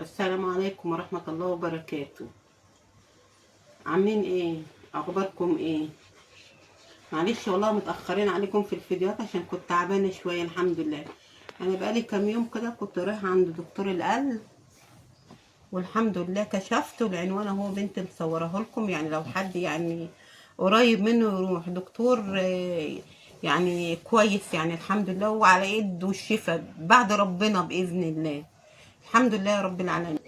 السلام عليكم ورحمة الله وبركاته. عاملين ايه؟ اخباركم ايه؟ معلش والله متأخرين عليكم في الفيديوهات عشان كنت تعبانة شوية. الحمد لله انا بقالي كام يوم كده كنت رايحة عند دكتور القلب، والحمد لله كشفت، والعنوان اهو بنت مصوراه لكم، يعني لو حد يعني قريب منه يروح دكتور يعني كويس، يعني الحمد لله، وعلى ايده الشفاء بعد ربنا بإذن الله. الحمد لله يا رب العالمين.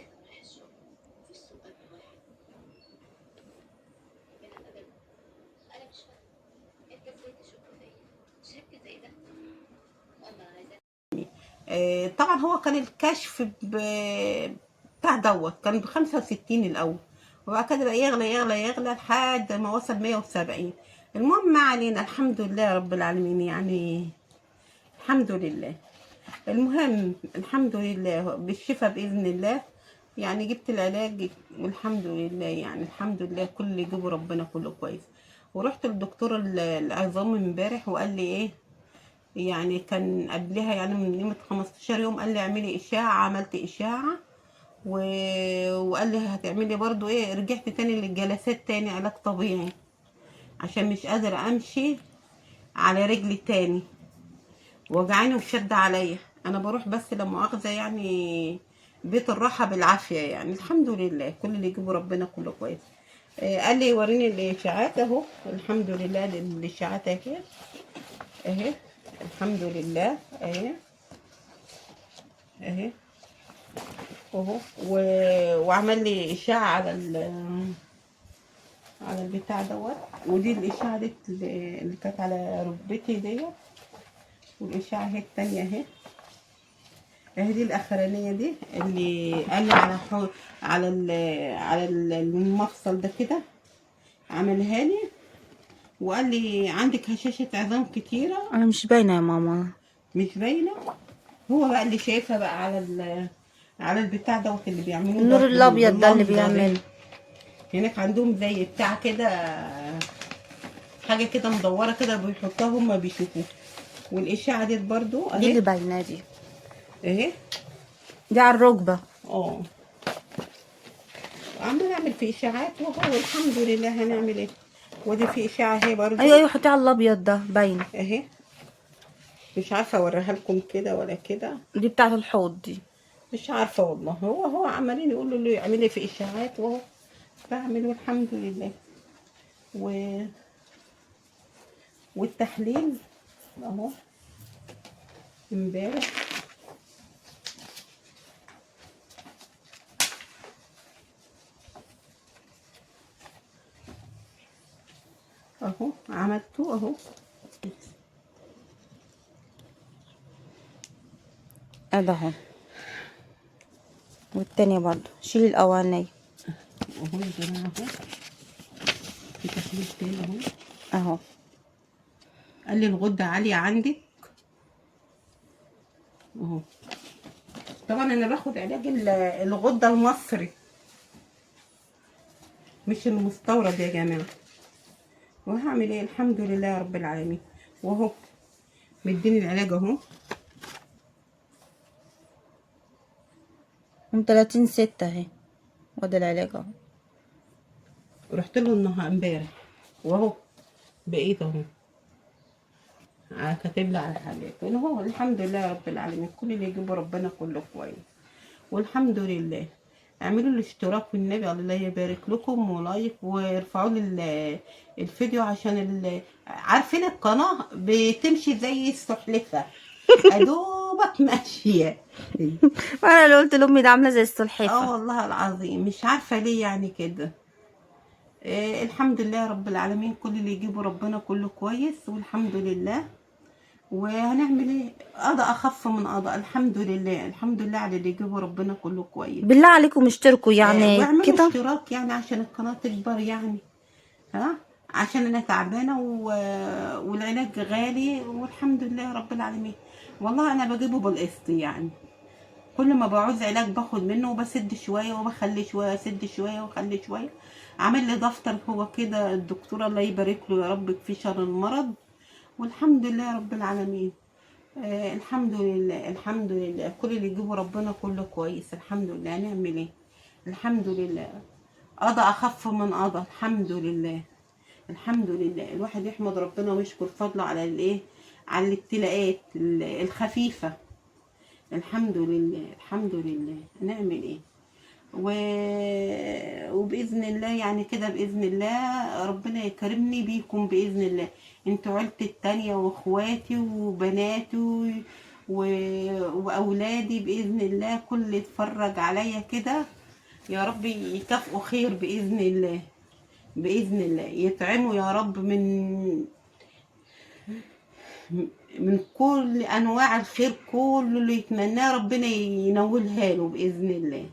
طبعا هو كان الكشف بتاع دوت كان ب65 الأول، وبعد كده بقى يغلى يغلى يغلى لحد ما وصل 170. المهم ما علينا، الحمد لله رب العالمين، يعني الحمد لله. المهم الحمد لله بالشفاء بإذن الله، يعني جبت العلاج والحمد لله، يعني الحمد لله كل اللي يجيبه ربنا كله كويس. ورحت للدكتور العظام امبارح وقال لي ايه، يعني كان قبلها يعني من قيمة 15 يوم قال لي اعملي اشاعة، عملت اشاعة و... وقال لي هتعملي برضو ايه، رجعت تاني للجلسات تاني علاج طبيعي عشان مش قادرة امشي على رجلي تاني، وجعاني وشد عليا. انا بروح بس لا مؤاخذة يعني بيت الراحة بالعافية، يعني الحمد لله كل اللي يجيبه ربنا كله كويس. قال لي وريني الاشاعات اهو، الحمد لله الاشاعات اهي اهي، الحمد لله اهي اهي اهو، وعمل لي اشاعه على البتاع دوت، ودي الاشاعه دي اللي كانت على ركبتي ديت، والاشاعه اهي التانيه اهي اهي، دي الاخرانيه دي اللي قال لي على على المفصل ده كده، عملها لي وقال لي عندك هشاشه عظام كتيره. انا مش باينه يا ماما. مش باينه، هو بقى اللي شايفها بقى على البتاع دوت اللي بيعملوه النور دوت الابيض ده اللي باللمبه دي. بيعمل. هناك عندهم زي بتاع كده، حاجه كده مدوره كده بيحطوها هما بيشوفوها. والاشعه دي برضو دي اهي اللي باينه دي اهي دي على الركبه. اه، عمال اعمل في اشاعات وهو الحمد لله. هنعمل ايه؟ ودي في اشاعه اهي برضو ايوه ايوه، حطيها على الابيض ده باينه. اهي، مش عارفه اوريها لكم كده ولا كده، دي بتاعه الحوض دي. مش عارفه والله. هو عمالين يقولوا له اعملي في اشاعات وهو بعمل، والحمد لله. و... والتحليل اهو امبارح اهو عملته اهو، ادي اهو، والتانية برضو شيلي الاولانيه اهو يا جماعه اهو، في تحليل تاني اهو. اهو. قال لي الغده عاليه عندك اهو. طبعا انا باخد علاج الغده المصري مش المستورد يا جماعه، وهعمل ايه؟ الحمد لله يا رب العالمين. واهو مديني العلاج اهو، من 30/6 اهي، وده العلاج اهو. رحت له النهار امبارح واهو بقيت اهو كاتب لي على حاجات، هو الحمد لله يا رب العالمين كل اللي يجيبه ربنا كله كويس، والحمد لله. اعملوا الاشتراك والنبي الله يبارك لكم، ولايك، وارفعوا لي الفيديو عشان عارفين القناة بتمشي زي السحلفة ادوبك ماشية. وانا اللي قلت لامي ده عامله زي السلحفه. والله العظيم مش عارفة ليه يعني كده. الحمد لله رب العالمين كل اللي يجيبه ربنا كله كويس، والحمد لله. وهنعمل ايه؟ قضاء اخف من قضاء، الحمد لله الحمد لله على اللي يجيبه ربنا كله كويس. بالله عليكم اشتركوا يعني واعملوا كده. اشتراك يعني عشان القناة تكبر يعني، ها، عشان انا تعبانة والعلاج غالي، والحمد لله رب العالمين. والله انا بجيبه بالقسط يعني، كل ما بعوز علاج باخد منه وبسد شوية وبخلي شوية، اسد شوية واخلي شوية. عامل لي دفتر هو كده الدكتورة الله يبارك له يا رب في شر المرض، والحمد لله رب العالمين. الحمد لله الحمد لله، كل اللي يجيبه ربنا كله كويس، الحمد لله. هنعمل ايه؟ الحمد لله. قضى اخف من قضى، الحمد لله الحمد لله. الواحد يحمد ربنا ويشكر فضله على الايه، على الابتلاءات الخفيفة. الحمد لله الحمد لله. هنعمل ايه؟ و... وبإذن الله يعني كده، بإذن الله ربنا يكرمني بيكم بإذن الله. انتوا عيلتي التانية واخواتي وبناتي و... وأولادي بإذن الله. كل اللي يتفرج عليا كده يا رب يكافئوا خير بإذن الله، بإذن الله يطعموا يا رب من كل أنواع الخير، كل اللي يتمناه ربنا ينولها له بإذن الله.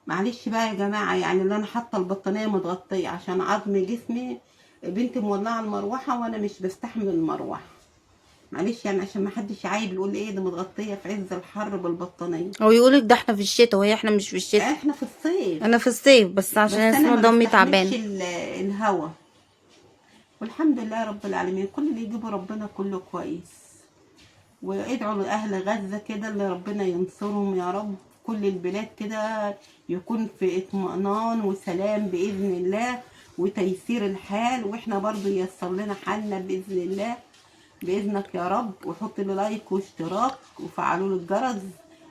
معلش بقى يا جماعة، يعني اللي أنا حاطة البطانية متغطية عشان عظم جسمي. بنتي مولعة المروحة وأنا مش بستحمل المروحة، معلش يعني، عشان ما حدش عايب يقول ايه ده متغطية في عز الحر بالبطانية. او يقولك ده احنا في الشتاء، وهي احنا مش في الشتاء، احنا في الصيف. انا في الصيف، بس عشان بس انا اسمه ما ضمي بستحملش تعبان. الهوا. والحمد لله رب العالمين، كل اللي يجيبه ربنا كله كويس. وادعوا لأهل غزة كده اللي ربنا ينصرهم يا رب. كل البلاد كده يكون في اطمئنان وسلام بإذن الله وتيسير الحال، واحنا برضو ييسر لنا حالنا بإذن الله، بإذنك يا رب. وحط لي لايك واشتراك وفعلوا لي الجرس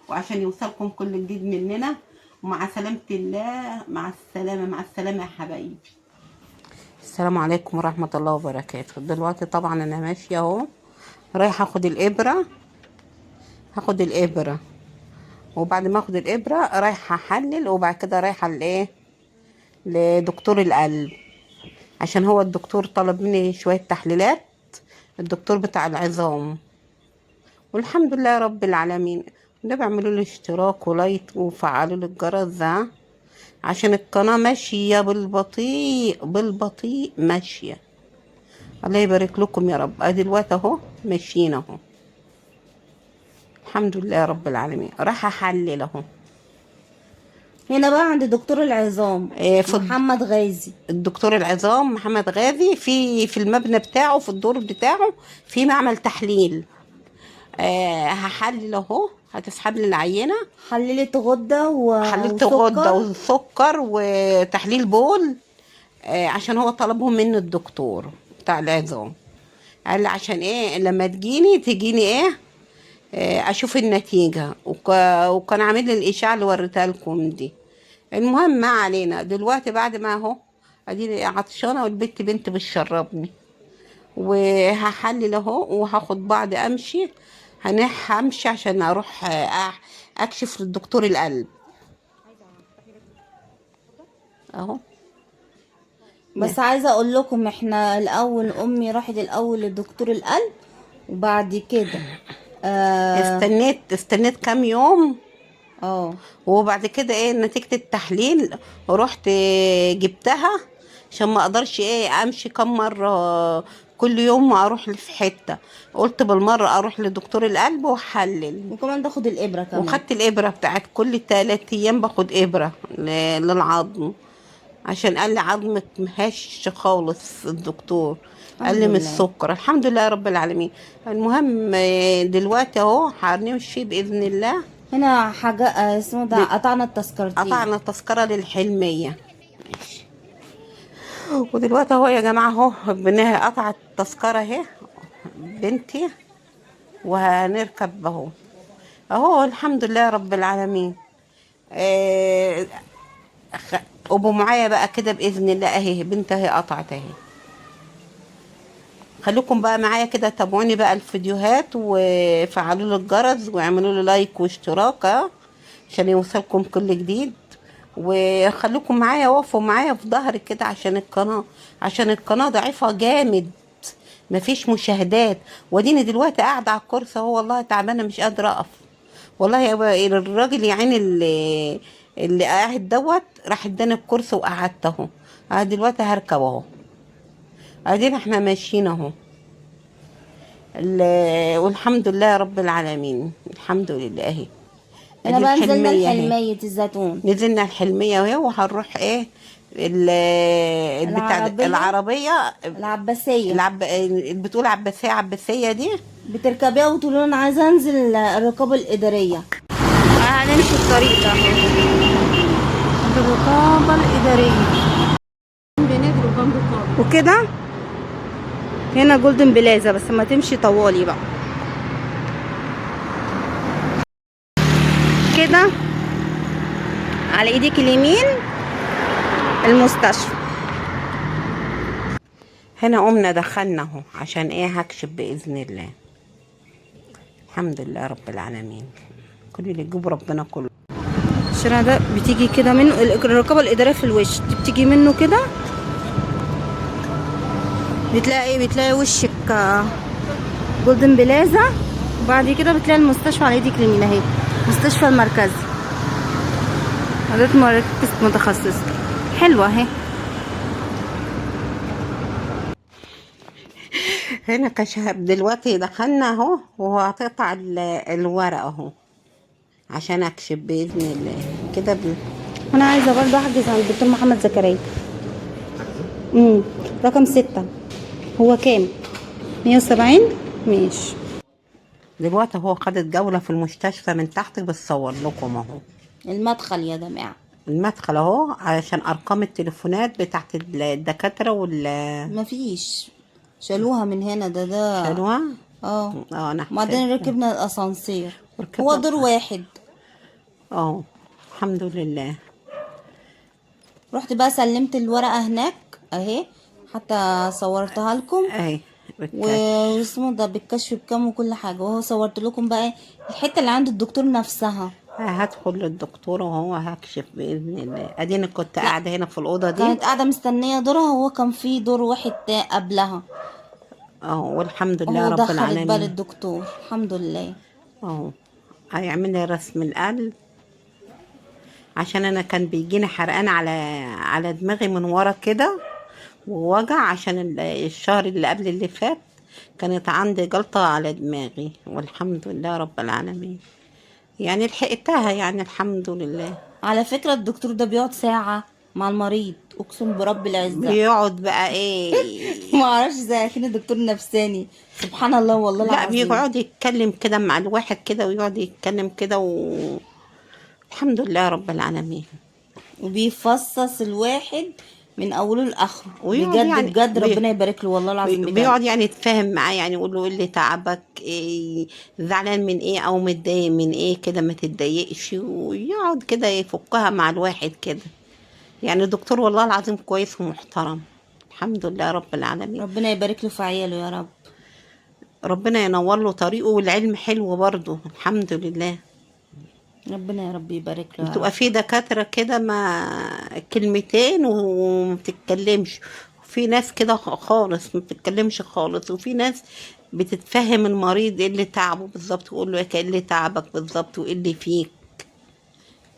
وعشان يوصلكم كل جديد مننا. ومع سلامة الله، مع السلامة، مع السلامة يا حبايبي. السلام عليكم ورحمة الله وبركاته. دلوقتي طبعا انا ماشية اهو، رايحة اخد الابرة. هاخد الابرة وبعد ما اخد الابرة رايحة احلل، وبعد كده رايحة لايه، لدكتور القلب، عشان هو الدكتور طلب مني شوية تحليلات، الدكتور بتاع العظام. والحمد لله رب العالمين. ده بيعملوا لي اشتراك ولايك وفعلوا لي الجرس ده، عشان القناة ماشية بالبطيء بالبطيء ماشية. الله يبارك لكم يا رب. ادي الوقت اهو ماشيين اهو، الحمد لله رب العالمين. راح احلل اهو. هنا بقى عند دكتور العظام محمد غازي. الدكتور العظام محمد غازي في المبنى بتاعه، في الدور بتاعه في معمل تحليل. هحلل اهو، هتسحب لي العينه. حللت غده حللت غده وسكر وتحليل بول. عشان هو طلبهم مني الدكتور بتاع العظام، قال لي عشان ايه لما تجيني ايه، اشوف النتيجه. وكان عامل لي الاشعه اللي وريتها لكم دي. المهم ما علينا. دلوقتي بعد ما اهو اديني عطشانه والبت بنت بتشربني، وهحلل اهو وهاخد بعض امشي. همشي عشان اروح اكشف للدكتور القلب اهو. بس عايزه اقول لكم، احنا الاول امي راحت الاول لدكتور القلب، وبعد كده استنيت كام يوم. وبعد كده ايه نتيجة التحليل، رحت جبتها عشان ما اقدرش ايه امشي كم مرة كل يوم اروح في حتة. قلت بالمرة اروح لدكتور القلب واحلل، وكمان تاخد الابره كمان. وخدت الابرة بتاعت كل 3 ايام باخد ابرة للعظم، عشان قال لي عظمك مهش خالص. الدكتور قال لي من السكر. الحمد لله رب العالمين. المهم دلوقتي اهو هنمشي باذن الله. هنا حاجه اسمه ده قطعنا التذكرتين، قطعنا التذكره للحلميه. ماشي. ودلوقتي اهو يا جماعه اهو قطع التذكره اهي بنتي، وهنركب اهو الحمد لله رب العالمين. ابو معايا بقى كده باذن الله اهي بنت اهي قطعت اهي. خليكم بقى معايا كده، تابعوني بقى الفيديوهات وفعلوا لي الجرس واعملوا لي لايك واشتراك عشان يوصلكم كل جديد. وخليكم معايا، وقفوا معايا في ظهري كده عشان القناه ضعيفه جامد، مفيش مشاهدات. وديني دلوقتي قاعده على الكرسي اهو، والله تعبانه مش قادره اقف. والله يا الراجل يا عيني اللي قاعد راح اداني الكرسي وقعدت اهو. دلوقتي هركب اهو، ادينا احنا ماشيين اهو. والحمد لله رب العالمين، الحمد لله اهي. انا بقى نزلنا الحلمية الزيتون، نزلنا الحلمية اهي، وهنروح ايه العربية العباسية. بتقول عباسية دي بتركبيها وتقولي له انا عايزه انزل الرقابه الاداريه. هنمشي الطريق ده الرقابه الاداريه بنجري جنب الطريق وكده. هنا جولدن بلازا، بس ما تمشي طوالي بقى كده. على ايدك اليمين المستشفى. هنا قمنا دخلنا اهو، عشان ايه؟ هكشف باذن الله. الحمد لله رب العالمين، كل اللي يجيب ربنا كله. الشارع ده بتيجي كده منه الرقابه الاداريه في الوش دي، بتيجي منه كده بتلاقي وشك جولدن بلازا، وبعد كده بتلاقي المستشفى على ايدك اليمين اهي، مستشفى المركزي، عدد مراكز متخصصة حلوة اهي. هنا كشف دلوقتي دخلنا اهو، وهو هتقطع الورق اهو عشان اكشف باذن الله كده انا عايزة برضه احجز عند الدكتور محمد زكريا. رقم 6 هو كام؟ 170. ماشي. دلوقتي هو خدت جولة في المستشفى من تحت، بتصور لكم اهو المدخل يا جماعة، المدخل اهو، علشان ارقام التليفونات بتاعت الدكاترة مفيش، شالوها من هنا. ده شالوها. انا بعدين بعدين ركبنا الاسانسير، هو دور واحد. الحمد لله. رحت بقى سلمت الورقة هناك اهي، حتى صورتها لكم اهي واسمه ده بالكشف بكام وكل حاجة، وهو صورت لكم بقى الحتة اللي عند الدكتور نفسها. هدخل للدكتور وهو هكشف باذن الله. اديني كنت قاعده هنا في الاوضه دي، كانت قاعده مستنيه دورها، وهو كان في دور واحد قبلها. والحمد لله هو رب دخلت العالمين. بقى للدكتور الحمد لله. هيعمل لي رسم القلب، عشان انا كان بيجيني حرقان على دماغي من ورا كده ووجع، عشان الشهر اللي قبل اللي فات كانت عندي جلطه على دماغي، والحمد لله رب العالمين يعني لحقتها يعني الحمد لله. على فكرة الدكتور ده بيقعد ساعة مع المريض، اقسم برب العزة بيقعد بقى ايه ما اعرفش زي كده دكتور نفساني، سبحان الله والله العظيم. لا، بيقعد يتكلم كده مع الواحد كده، ويقعد يتكلم كده الحمد لله رب العالمين. وبيفصص الواحد من اوله لاخره بجد يعني بجد، ربنا يبارك له والله العظيم بجد. بيقعد يعني يتفاهم معاه، يعني يقول له ايه اللي تعبك، إيه زعلان من ايه او متضايق من ايه كده، ما تتضايقش، ويقعد كده يفكها مع الواحد كده. يعني الدكتور والله العظيم كويس ومحترم، الحمد لله رب العالمين. ربنا يبارك له في عياله يا رب، ربنا ينور له طريقه، والعلم حلو برضه الحمد لله. ربنا يا رب يبارك له. بتبقى في دكاترة كده ما كلمتين وما بتتكلمش، وفي ناس كده خالص ما بتتكلمش خالص، وفي ناس بتتفهم المريض ايه اللي تعبه بالظبط، ويقول له ايه اللي تعبك بالظبط وايه اللي فيك.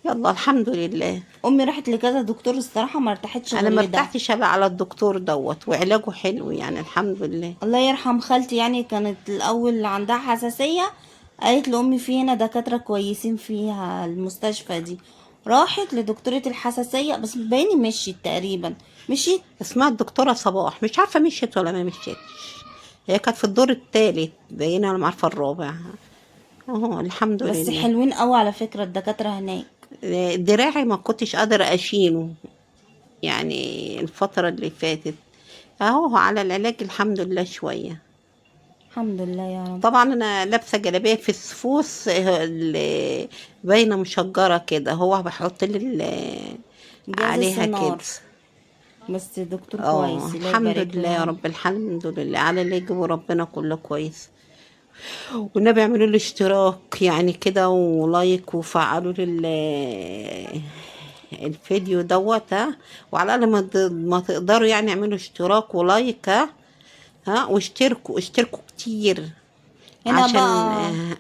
يلا الحمد لله. امي راحت لكذا دكتور الصراحه ما ارتحتش انا غير ما لده. ارتحتش على الدكتور دوت، وعلاجه حلو يعني الحمد لله. الله يرحم خالتي، يعني كانت الاول عندها حساسيه، قالت لامي في هنا دكاتره كويسين فيها المستشفى دي، راحت لدكتورة الحساسيه، بس بايني مشيت تقريبا، مشيت. اسمها الدكتورة صباح، مش عارفة مشيت ولا ما مشيتش. هي كانت في الدور الثالث باينة، ولا عارفة الرابع. الحمد لله. بس حلوين قوي على فكره الدكاتره هناك. دراعي ما كنتش قادرة اشيله يعني الفترة اللي فاتت، اهو على العلاج الحمد لله شوية. الحمد لله يا رب. طبعا انا لابسة جلابية في السفوس اللي باينة مشجرة كده، هو بحط لي عليها كده. بس دكتور كويس، الله الحمد يبارك له لله يا رب، الحمد لله على اللي يجيبه ربنا كله كويس. والنبي اعملوا لي اشتراك يعني كده ولايك، وفعلوا لي الفيديو دوت، وعلى الاقل ما تقدروا يعني اعملوا اشتراك ولايك، واشتركوا كتير، هنا عشان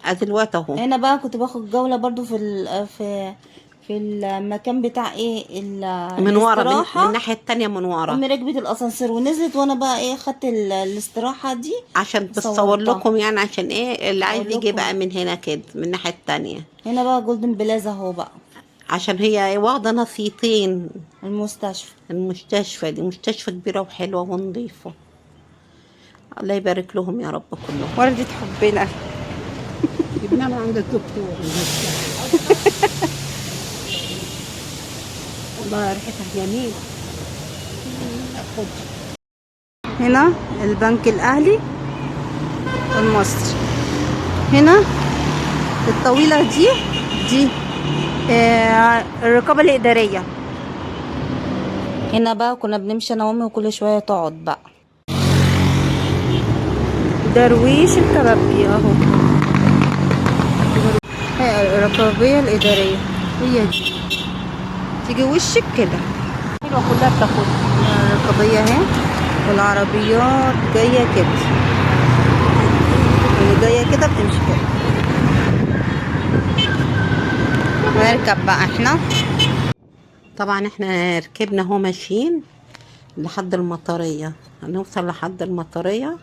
بقى دلوقتي اهو. هنا بقى كنت باخد جولة برضو في المكان بتاع ايه من ورا، من الاستراحة. الناحية التانية من ورا، امي ركبت الاسانسير ونزلت، وانا بقى ايه خدت الاستراحة دي عشان بتصور صورتها. لكم يعني، عشان ايه اللي عايز أقول يجي لكم. بقى من هنا كده من الناحية التانية. هنا بقى جولدن بلازا اهو بقى عشان هي واخدة نصيتين. المستشفى. المستشفى دي مستشفى كبيرة وحلوة ونظيفة. الله يبارك لهم يا رب كلهم. وردة حبنا. جبناها من عند الدكتور. والله ريحتها جميل. هنا البنك الأهلي المصري. هنا الطويلة دي الرقابة الإدارية. هنا بقى كنا بنمشي أنا وأمي وكل شوية تقعد بقى. درويش الكبابجي أهو. هي الرقابية الإدارية هي دي، تيجي وشك كده حلوة كلها بتاخدها. الرقابية اهي، والعربيات جاية كده، اللي جاية كده بتمشي كده. ونركب بقى احنا. طبعا احنا ركبنا اهو ماشيين لحد المطرية، هنوصل لحد المطرية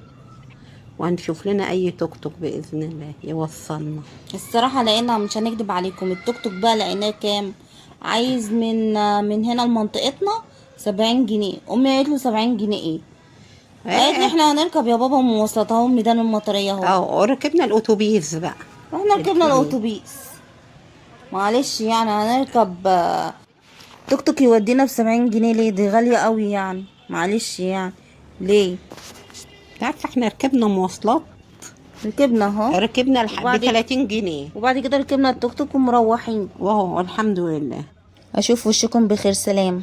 وهنشوف لنا اي توك توك باذن الله يوصلنا. الصراحة لقينا، مش هنكدب عليكم، التوك توك بقى لقيناه كام؟ عايز من هنا لمنطقتنا 70 جنيه. امي قالت له 70 جنيه ايه؟ قالت لي احنا هنركب يا بابا مواصلات اهو ميدان المطرية اهو. اه ركبنا الاتوبيس بقى. احنا ركبنا الاتوبيس، معلش يعني هنركب توك توك يودينا ب70 جنيه ليه؟ دي غالية قوي يعني، معلش يعني ليه؟ عارفه احنا ركبنا مواصلات، ركبنا اهو، ركبنا ب 30 جنيه وبعد كده ركبنا التوك توك ومروحين. واهو الحمد لله. اشوف وشكم بخير، سلام.